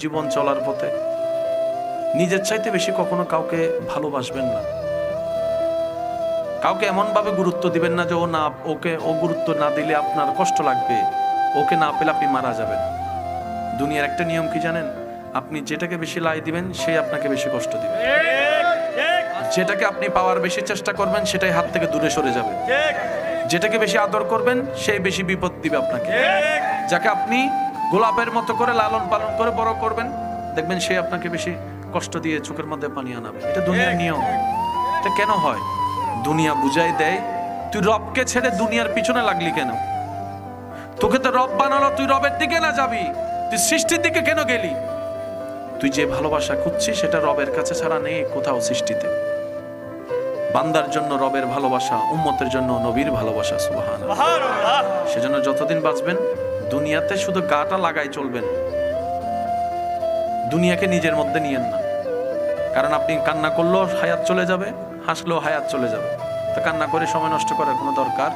জীবন চলার পথে নিজের চাইতে বেশি কখনো কাউকে ভালোবাসবেন না। কাউকে এমন ভাবে গুরুত্ব দিবেন না যে ও গুরুত্ব না দিলে আপনার কষ্ট লাগবে, ওকে না পেলে আপনি মারা যাবেন। দুনিয়ার একটা নিয়ম কি জানেন? আপনি যেটাকে বেশি লাই দিবেন সেই আপনাকে বেশি কষ্ট দিবে। যেটাকে আপনি পাওয়ার বেশি চেষ্টা করবেন সেটাই হাত থেকে দূরে সরে যাবে। যেটাকে বেশি আদর করবেন সেই বেশি বিপদ দিবে আপনাকে। যাকে আপনি গোলাপের মতো করে লালন পালন করে বড় করবেন, দেখবেন সে আপনাকে বেশি কষ্ট দিয়ে চোখের মধ্যে পানি আনাবে। এটা দুনিয়ার নিয়ম। এটা কেন হয়? দুনিয়া বুঝাই দেয় তুই রবকে ছেড়ে দুনিয়ার পিছনে লাগলি কেন? তোকে তো রব বানালো, তুই রবের দিকে না যাবি, তুই সৃষ্টির দিকে কেন গেলি? তুই যে ভালোবাসা খুঁজছিস সেটা রবের কাছে ছাড়া নেই কোথাও সৃষ্টিতে। বান্দার জন্য রবের ভালোবাসা, উম্মতের জন্য নবীর ভালোবাসা। সুবহানাল্লাহ। সেজন্য যতদিন বাঁচবেন দুনিয়াতে শুধু গাটা লাগাই চলবেন, দুনিয়াকে নিজের মধ্যে নিয়েন না। কারণ আপনি কান্না করলেও হায়াত চলে যাবে, হাসলেও হায়াত চলে যাবে। তো কান্না করে সময় নষ্ট করার কোনো দরকার